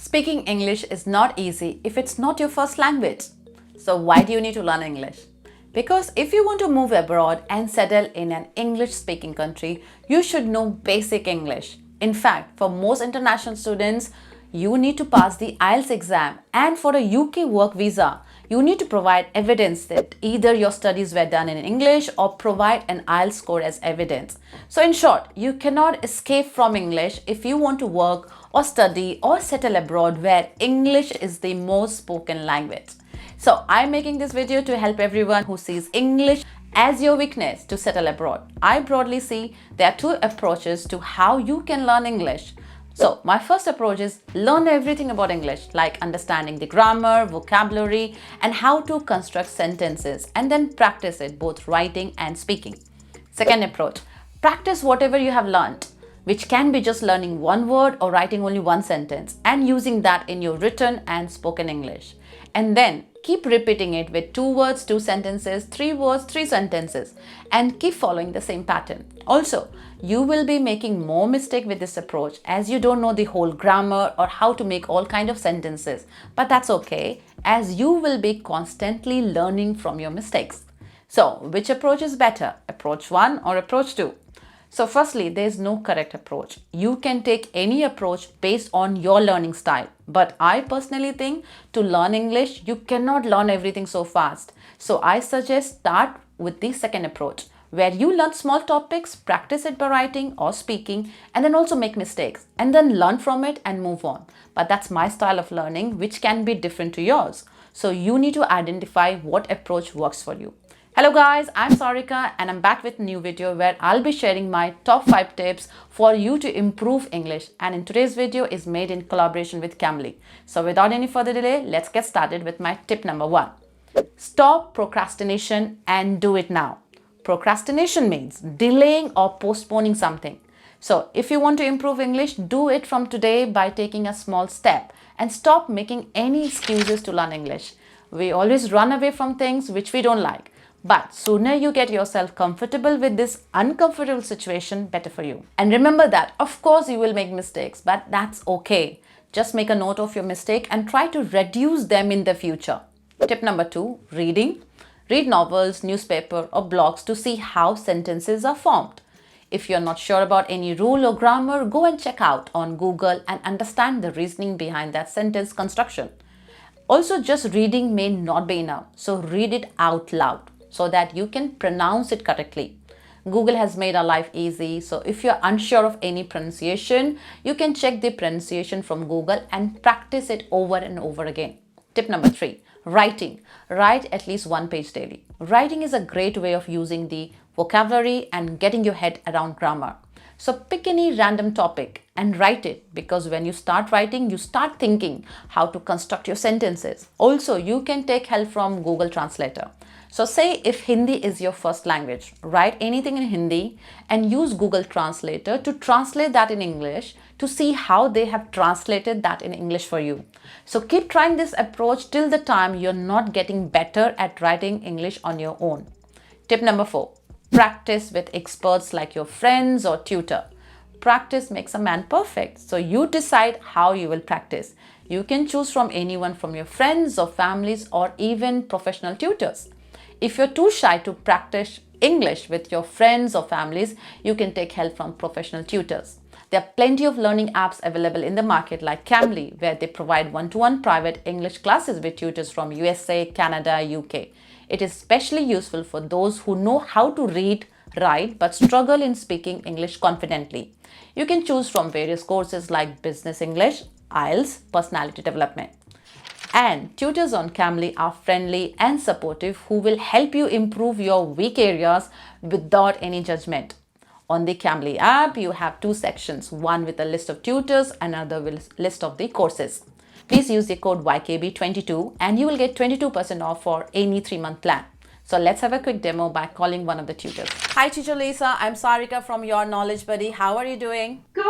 Speaking English is not easy if it's not your first language. So why do you need to learn English? Because if you want to move abroad and settle in an English-speaking country, you should know basic English. In fact, for most international students, you need to pass the IELTS exam, and for a UK work visa, you need to provide evidence that either your studies were done in English or provide an IELTS score as evidence. So in short, you cannot escape from English if you want to work or study or settle abroad where English is the most spoken language. So I'm making this video to help everyone who sees English as your weakness to settle abroad. I broadly see there are two approaches to how you can learn English. So my first approach is learn everything about English, like understanding the grammar, vocabulary, and how to construct sentences, and then practice it both writing and speaking. Second approach, practice whatever you have learned, which can be just learning one word or writing only one sentence and using that in your written and spoken English. And then keep repeating it with 2 words, 2 sentences, 3 words, 3 sentences, and keep following the same pattern. Also, you will be making more mistake with this approach as you don't know the whole grammar or how to make all kind of sentences. But that's okay, as you will be constantly learning from your mistakes. So, which approach is better? Approach 1 or approach 2? So firstly, there is no correct approach. You can take any approach based on your learning style. But I personally think to learn English, you cannot learn everything so fast. So I suggest start with the second approach, where you learn small topics, practice it by writing or speaking, and then also make mistakes, and then learn from it and move on. But that's my style of learning, which can be different to yours. So you need to identify what approach works for you. Hello guys, I'm Sarika and I'm back with a new video where I'll be sharing my top 5 tips for you to improve English, and in today's video is made in collaboration with Cambly. So without any further delay, let's get started with my tip number 1. Stop procrastination and do it now. Procrastination means delaying or postponing something. So if you want to improve English, do it from today by taking a small step and stop making any excuses to learn English. We always run away from things which we don't like. But sooner you get yourself comfortable with this uncomfortable situation, better for you. And remember that, of course, you will make mistakes, but that's okay. Just make a note of your mistake and try to reduce them in the future. Tip number 2, reading. Read novels, newspaper, or blogs to see how sentences are formed. If you're not sure about any rule or grammar, go and check out on Google and understand the reasoning behind that sentence construction. Also, just reading may not be enough, so read it out loud so that you can pronounce it correctly. Google has made our life easy, so if you're unsure of any pronunciation, you can check the pronunciation from Google and practice it over and over again. Tip number 3, writing. Write at least 1 page daily. Writing is a great way of using the vocabulary and getting your head around grammar. So pick any random topic and write it, because when you start writing, you start thinking how to construct your sentences. Also, you can take help from Google Translator. So say if Hindi is your first language, write anything in Hindi and use Google Translator to translate that in English to see how they have translated that in English for you. So keep trying this approach till the time you're not getting better at writing English on your own. Tip number 4, practice with experts like your friends or tutor. Practice makes a man perfect, so you decide how you will practice. You can choose from anyone from your friends or families or even professional tutors. If you're too shy to practice English with your friends or families, you can take help from professional tutors. There are plenty of learning apps available in the market like Cambly, where they provide one-to-one private English classes with tutors from USA, Canada, UK. It is especially useful for those who know how to read, write, but struggle in speaking English confidently. You can choose from various courses like Business English, IELTS, Personality Development. And tutors on Cambly are friendly and supportive who will help you improve your weak areas without any judgment. On the Cambly app, you have 2 sections, one with a list of tutors, another with a list of the courses. Please use the code YKB22 and you will get 22% off for any 3-month plan. So let's have a quick demo by calling one of the tutors. Hi, Teacher Lisa. I'm Sarika from Your Knowledge Buddy. How are you doing? Good.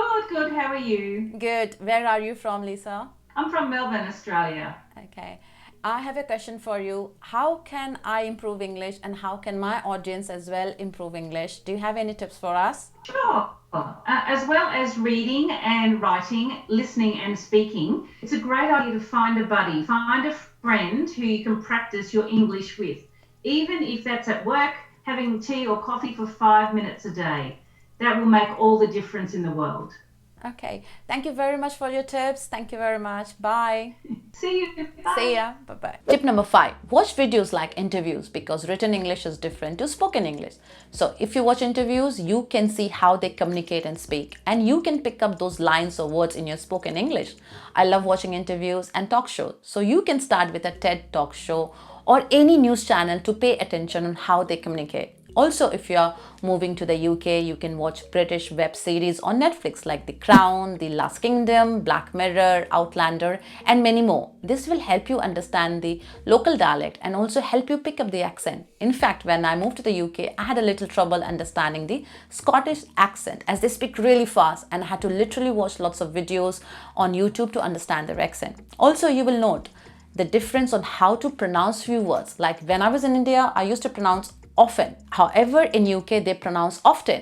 How are you? Good. Where are you from, Lisa? I'm from Melbourne, Australia. Okay. I have a question for you. How can I improve English, and how can my audience as well improve English? Do you have any tips for us? Sure. As well as reading and writing, listening and speaking, it's a great idea to find a buddy, find a friend who you can practice your English with, even if that's at work, having tea or coffee for 5 minutes a day. That will make all the difference in the world. Okay, thank you very much for your tips. Thank you very much. Bye. See you. Bye. See ya. Bye-bye. Tip number 5. Watch videos like interviews because written English is different to spoken English. So if you watch interviews, you can see how they communicate and speak, and you can pick up those lines or words in your spoken English. I love watching interviews and talk shows. So you can start with a TED talk show or any news channel to pay attention on how they communicate. Also, if you're moving to the UK, you can watch British web series on Netflix like The Crown, The Last Kingdom, Black Mirror, Outlander, and many more. This will help you understand the local dialect and also help you pick up the accent. In fact, when I moved to the UK, I had a little trouble understanding the Scottish accent as they speak really fast, and I had to literally watch lots of videos on YouTube to understand their accent. Also, you will note the difference on how to pronounce few words. Like when I was in India, I used to pronounce often. However, in UK, they pronounce often.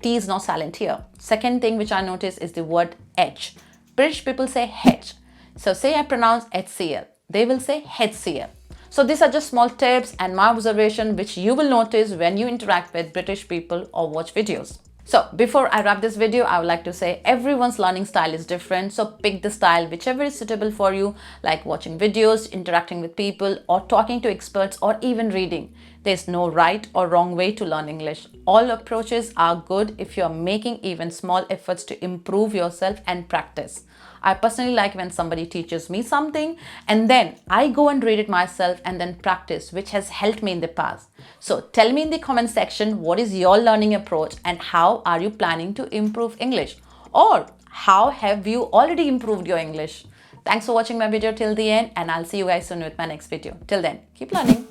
T is not silent here. Second thing which I noticed is the word H. British people say H. So say I pronounce HCL, they will say HCL. So these are just small tips and my observation which you will notice when you interact with British people or watch videos. So before I wrap this video, I would like to say everyone's learning style is different. So pick the style whichever is suitable for you, like watching videos, interacting with people, or talking to experts, or even reading. There's no right or wrong way to learn English. All approaches are good if you're making even small efforts to improve yourself and practice. I personally like when somebody teaches me something and then I go and read it myself and then practice, which has helped me in the past. So tell me in the comment section what is your learning approach and how are you planning to improve English, or how have you already improved your English. Thanks for watching my video till the end, and I'll see you guys soon with my next video. Till then, keep learning.